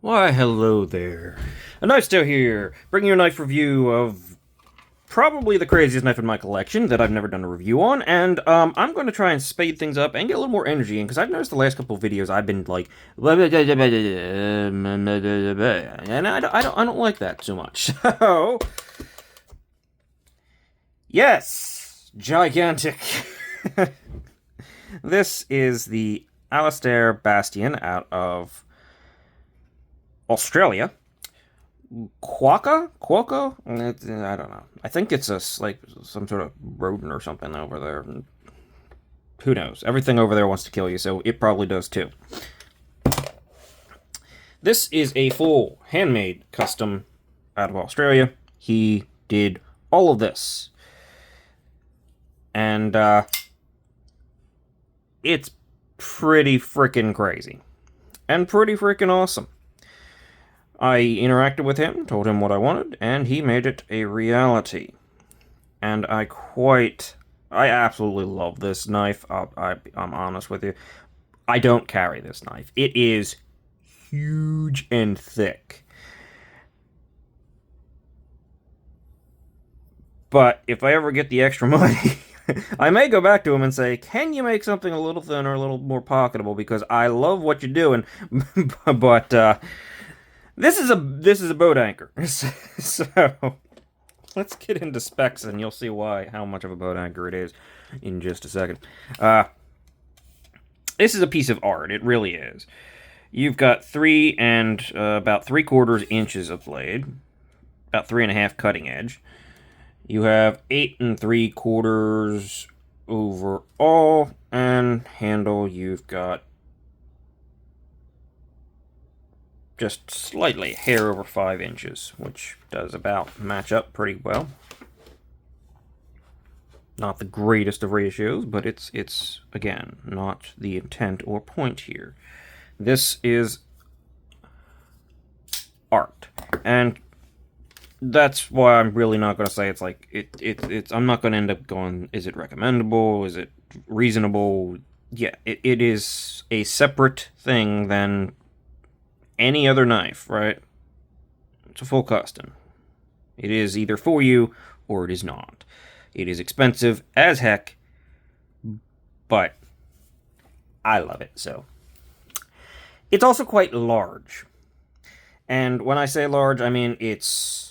Why, hello there. A Knife Still here, bringing you a knife review of probably the craziest knife in my collection that I've never done a review on, and I'm going to try and speed things up and get a little more energy in, because I've noticed the last couple of videos I've been like, and I don't like that too much. So, yes, gigantic. This is the Alistair Bastian out of Australia. Quakka? I don't know. I think it's like some sort of rodent or something over there. Who knows? Everything over there wants to kill you, so it probably does too. This is a full handmade custom out of Australia. He did all of this. And it's pretty freaking crazy. And pretty freaking awesome. I interacted with him, told him what I wanted, and he made it a reality. And I absolutely love this knife. I'm honest with you. I don't carry this knife. It is huge and thick. But if I ever get the extra money, I may go back to him and say, can you make something a little thinner, a little more pocketable? Because I love what you're doing, but this is a boat anchor. So let's get into specs and you'll see how much of a boat anchor it is in just a second. This is a piece of art. It really is. You've got 3 and about 3/4 inches of blade, about 3.5 cutting edge. You have 8 3/4 overall, and handle you've got just slightly a hair over 5 inches, which does about match up pretty well. Not the greatest of ratios, but it's again not the intent or point here. This is art, and that's why I'm really not going to say it's like it's. I'm not going to end up going, is it recommendable? Is it reasonable? Yeah, it is a separate thing than any other knife, right? It's a full custom. It is either for you or it is not. It is expensive as heck, but I love it. So it's also quite large, and when I say large, I mean it's.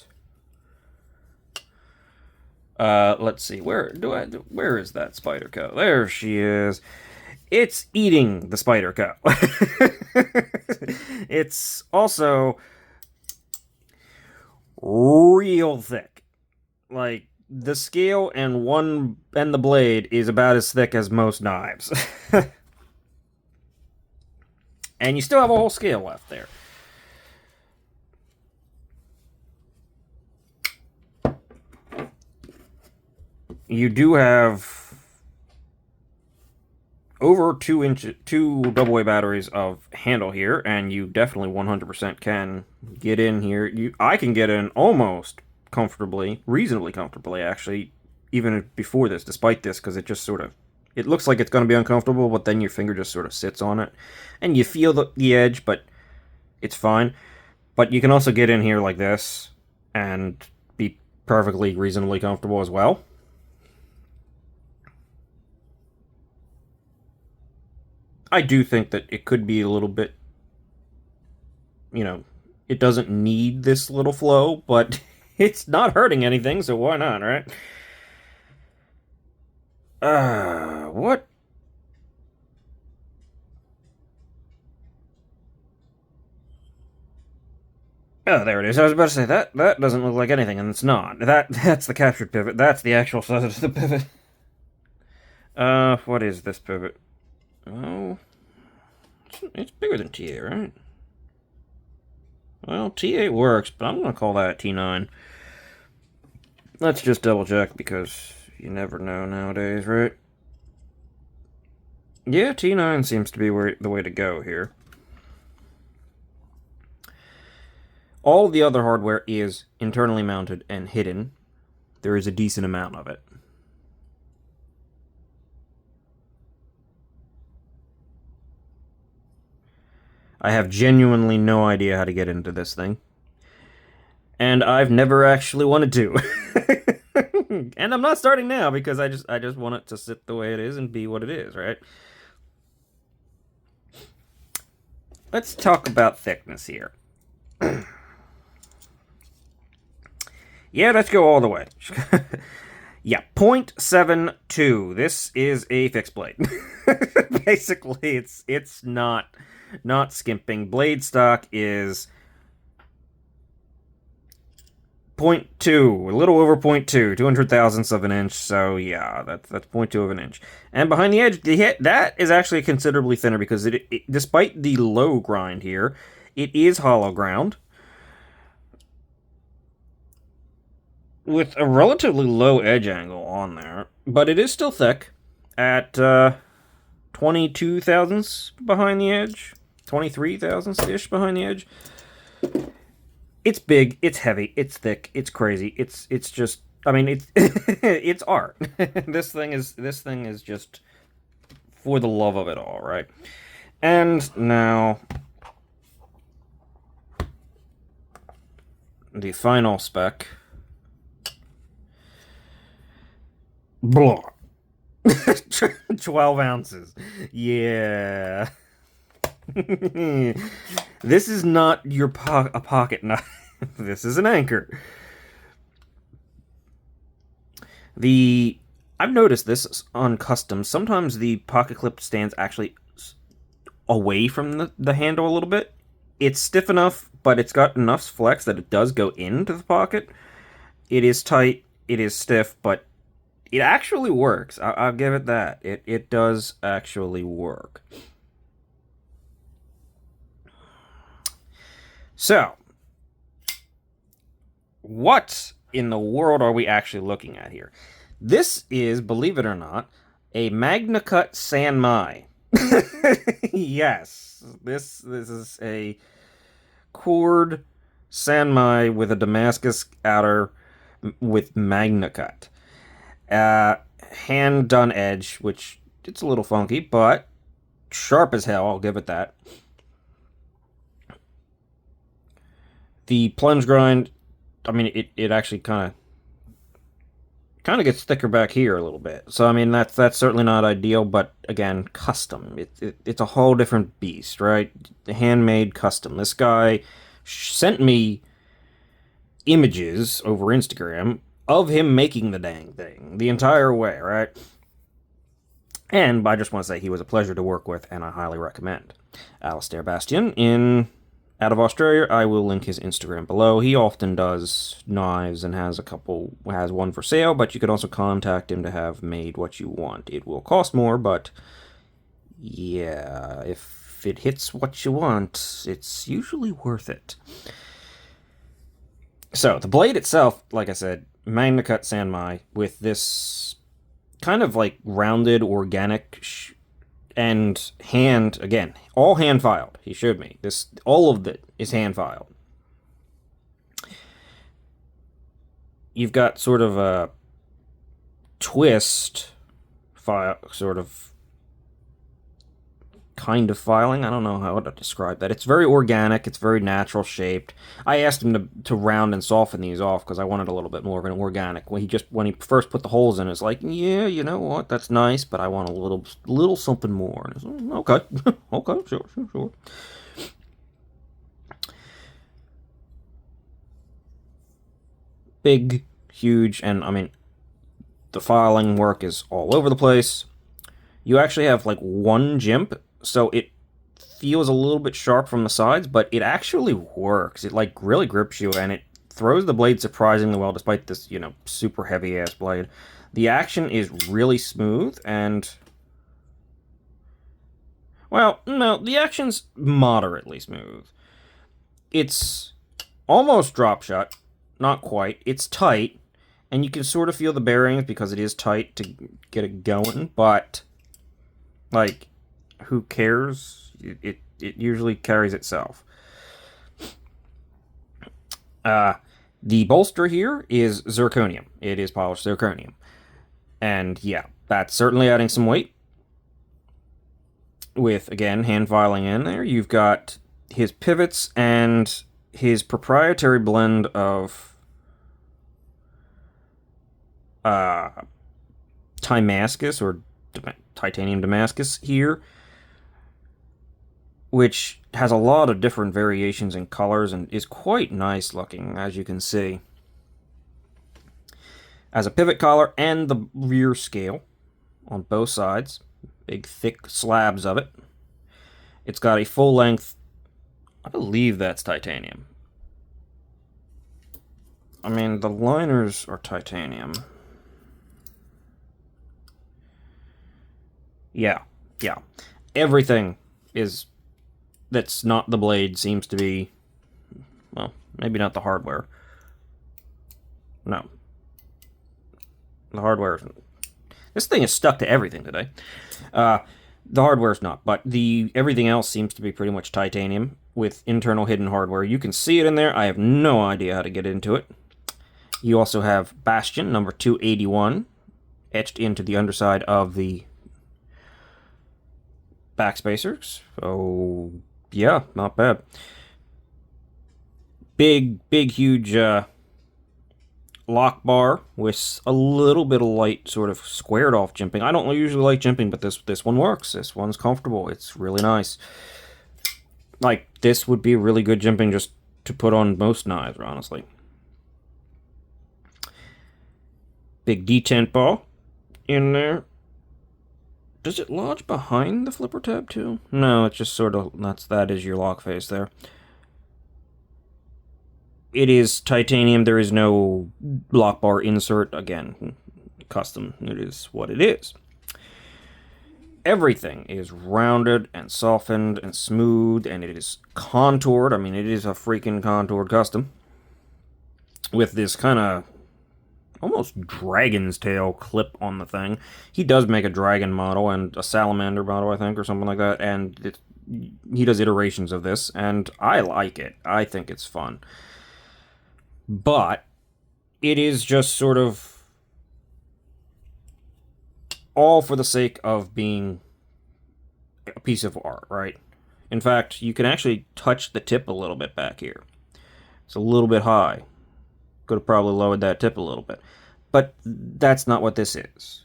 Let's see. Where is that Spyderco? There she is. It's eating the Spyderco. It's also real thick. Like, the scale and the blade is about as thick as most knives. And you still have a whole scale left there. You do have over 2 double A batteries of handle here, and you definitely 100% can get in here. I can get in almost comfortably, reasonably comfortably actually, even before this, despite this, because it just sort of, it looks like it's going to be uncomfortable, but then your finger just sort of sits on it, and you feel the edge, but it's fine. But you can also get in here like this and be perfectly reasonably comfortable as well. I do think that it could be a little bit, it doesn't need this little flow, but it's not hurting anything, so why not, right? What? Oh, there it is. I was about to say that doesn't look like anything, and it's not. That's the captured pivot. That's the actual size of the pivot. What is this pivot? Oh, it's bigger than T8, right? Well, T8 works, but I'm going to call that T9. Let's just double check, because you never know nowadays, right? Yeah, T9 seems to be the way to go here. All the other hardware is internally mounted and hidden. There is a decent amount of it. I have genuinely no idea how to get into this thing. And I've never actually wanted to. And I'm not starting now because I just want it to sit the way it is and be what it is, right? Let's talk about thickness here. Yeah, let's go all the way. Yeah, 0.72. This is a fixed blade. Basically, it's not skimping. Blade stock is 0.2, a little over 0.2, 200,000ths of an inch. So yeah, that's 0.2 of an inch. And behind the edge, that is actually considerably thinner because despite the low grind here, it is hollow ground with a relatively low edge angle on there, but it is still thick at 22 thousandths behind the edge, 23 thousandths ish behind the edge. It's big, it's heavy, it's thick, it's crazy. It's just, I mean, it's it's art. This thing is just for the love of it all, right? And now the final spec. Blah. 12 ounces. Yeah. This is not your a pocket knife. This is an anchor. I've noticed this on customs. Sometimes the pocket clip stands actually away from the handle a little bit. It's stiff enough, but it's got enough flex that it does go into the pocket. It is tight, it is stiff, but it actually works. I'll give it that. It does actually work. So, what in the world are we actually looking at here? This is, believe it or not, a MagnaCut Sanmai. Yes, this is a cord Sanmai with a Damascus outer with MagnaCut. Hand done edge, which it's a little funky, but sharp as hell, I'll give it that. The plunge grind, I mean, it actually kind of gets thicker back here a little bit. So I mean, that's certainly not ideal, but again, custom. It's a whole different beast, right? Handmade custom. This guy sent me images over Instagram of him making the dang thing the entire way, right? And I just want to say he was a pleasure to work with, and I highly recommend. Alistair Bastian out of Australia. I will link his Instagram below. He often does knives and has one for sale, but you could also contact him to have made what you want. It will cost more, but yeah, if it hits what you want, it's usually worth it. So, the blade itself, like I said, MagnaCut Sanmai with this kind of like rounded organic and hand, again, all hand filed. He showed me this. All of it is hand filed. You've got sort of a twist file, sort of kind of filing. I don't know how to describe that. It's very organic. It's very natural shaped. I asked him to round and soften these off because I wanted a little bit more of an organic. When he first put the holes in, it's like, yeah, you know what, that's nice, but I want a little something more. And like, okay, okay, sure. Big, huge, and I mean, the filing work is all over the place. You actually have like one jimp, so it feels a little bit sharp from the sides, but it actually works. It like really grips you, and it throws the blade surprisingly well, despite this, super heavy ass blade. The action is really smooth, and well, no, the action's moderately smooth. It's almost drop shot, not quite. It's tight, and you can sort of feel the bearings because it is tight to get it going, but like, who cares? It usually carries itself. The bolster here is zirconium. It is polished zirconium. And yeah, that's certainly adding some weight. With, again, hand filing in there. You've got his pivots and his proprietary blend of Damascus or titanium Damascus here, which has a lot of different variations in colors and is quite nice looking, as you can see. As a pivot collar and the rear scale on both sides, big thick slabs of it. It's got a full length, I believe that's titanium. I mean, the liners are titanium. Yeah. Everything is that's not the blade seems to be, well, maybe not the hardware. No. The hardware isn't. This thing is stuck to everything today. The hardware's not, but everything else seems to be pretty much titanium with internal hidden hardware. You can see it in there. I have no idea how to get into it. You also have Bastian, number 281, etched into the underside of the backspacers. So, yeah, not bad. Big, huge lock bar with a little bit of light sort of squared off jimping. I don't usually like jimping, but this one works. This one's comfortable. It's really nice. Like, this would be really good jimping just to put on most knives, honestly. Big detent ball in there. Does it lodge behind the flipper tab too? No, it's just sort of, that is your lock face there. It is titanium. There is no lock bar insert. Again, custom. It is what it is. Everything is rounded and softened and smooth, and it is contoured. I mean, it is a freaking contoured custom. With this kind of almost dragon's tail clip on the thing. He does make a dragon model and a salamander model, I think, or something like that, and he does iterations of this, and I like it. I think it's fun. But it is just sort of all for the sake of being a piece of art, right? In fact, you can actually touch the tip a little bit back here. It's a little bit high. Could have probably lowered that tip a little bit. But that's not what this is.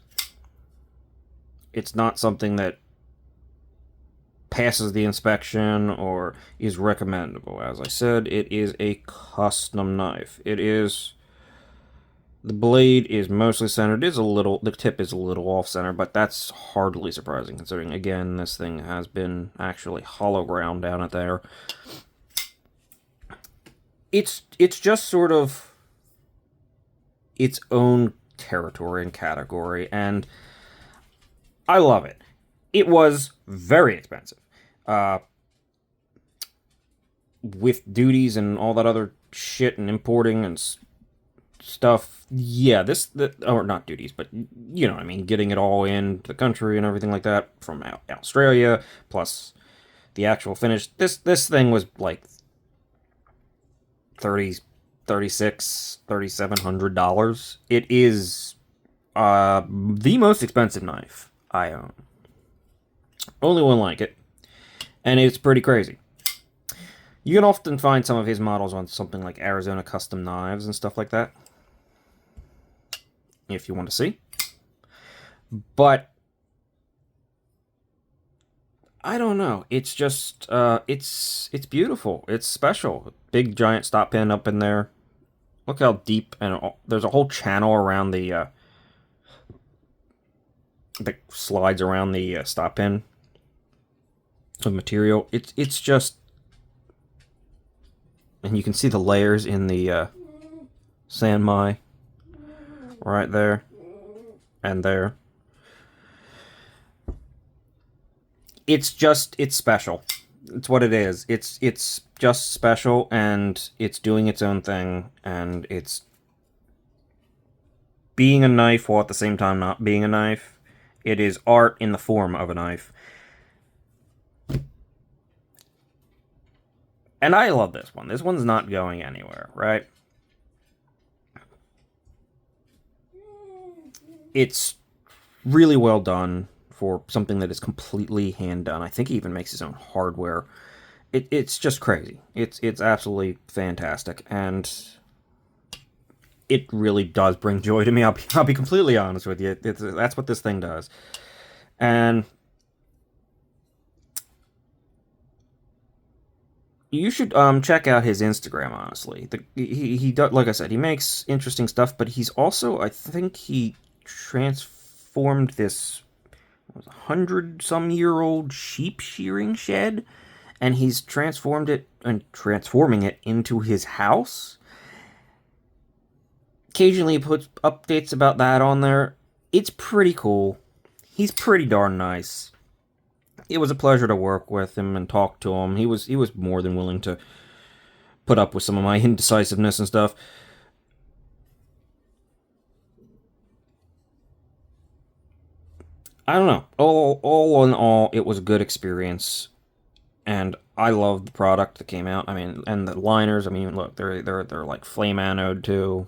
It's not something that passes the inspection or is recommendable. As I said, it is a custom knife. It is, the blade is mostly centered. The tip is a little off center, but that's hardly surprising considering, again, this thing has been actually hollow ground down at there. It's just sort of its own territory and category, and I love it. It was very expensive. With duties and all that other shit and importing and stuff. Yeah, or not duties, but you know what I mean, getting it all into the country and everything like that from Australia, plus the actual finish. This thing was like $3,700. It is the most expensive knife I own. Only one like it, and it's pretty crazy. You can often find some of his models on something like Arizona Custom Knives and stuff like that, if you want to see. But I don't know. It's just it's beautiful. It's special. Big giant stop pin up in there. Look how deep, and there's a whole channel around that slides around the stop pin of material. It's just, and you can see the layers in the Sanmai right there and there. It's special. It's what it is. It's just special, and it's doing its own thing, and it's being a knife while at the same time not being a knife. It is art in the form of a knife. And I love this one. This one's not going anywhere, right? It's really well done for something that is completely hand done. I think he even makes his own hardware. it's just crazy. It's absolutely fantastic, and it really does bring joy to me. I'll be completely honest with you. That's what this thing does, and you should check out his Instagram. Honestly, he does, like I said, he makes interesting stuff, but he's also, I think, he transformed this 100-some-year-old sheep shearing shed, and he's transforming it into his house. Occasionally, he puts updates about that on there. It's pretty cool. He's pretty darn nice. It was a pleasure to work with him and talk to him. He was more than willing to put up with some of my indecisiveness and stuff. I don't know. All in all, it was a good experience, and I love the product that came out. I mean, and the liners. I mean, look, they're like flame anode too.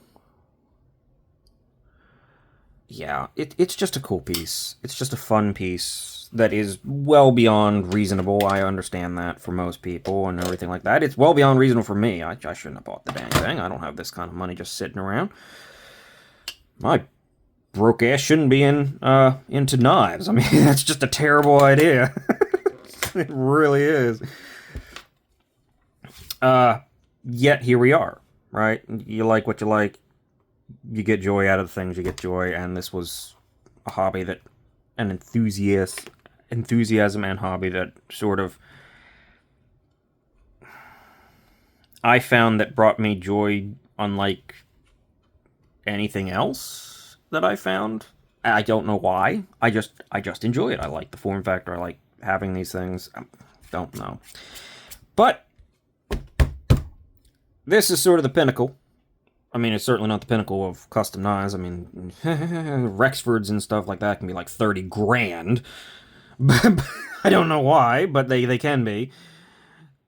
Yeah, it's just a cool piece. It's just a fun piece that is well beyond reasonable. I understand that for most people and everything like that. It's well beyond reasonable for me. I shouldn't have bought the dang thing. I don't have this kind of money just sitting around. My broke ass shouldn't be into knives. I mean, that's just a terrible idea. It really is. Yet here we are, right? You like what you like. You get joy out of the things you get joy, and this was a hobby that an enthusiasm and hobby that sort of I found that brought me joy unlike anything else that I found. I don't know why. I just enjoy it. I like the form factor. I like having these things. I don't know. But this is sort of the pinnacle. I mean, it's certainly not the pinnacle of custom knives. I mean, Rexfords and stuff like that can be like 30 grand. I don't know why, but they can be.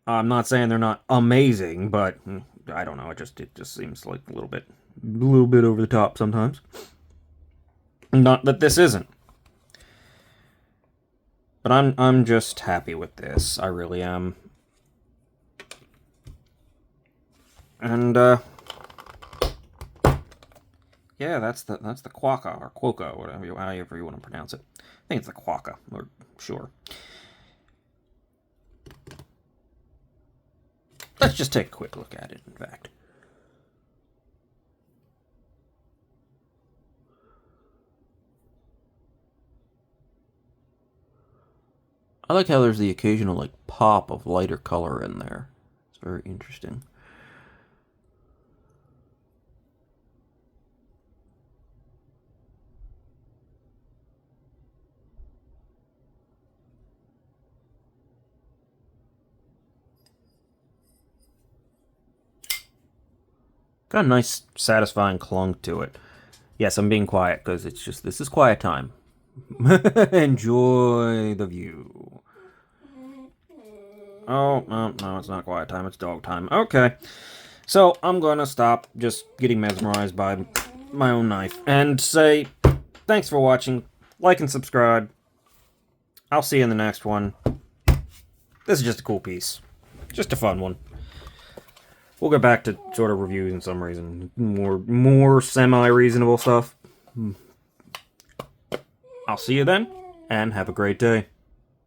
I'm not saying they're not amazing, but I don't know. It just seems like a little bit over the top sometimes. Not that this isn't, but I'm just happy with this. I really am. And yeah, that's the Quakka or Quokka, however you want to pronounce it. I think it's the Quakka, or sure. Let's just take a quick look at it, in fact. I like how there's the occasional, like, pop of lighter color in there. It's very interesting. Got a nice, satisfying clunk to it. Yes, I'm being quiet because this is quiet time. Enjoy the view. Oh, no, it's not quiet time. It's dog time. Okay. So, I'm gonna stop just getting mesmerized by my own knife and say thanks for watching. Like and subscribe. I'll see you in the next one. This is just a cool piece. Just a fun one. We'll get back to sort of reviews and summaries and more semi-reasonable stuff. I'll see you then, and have a great day.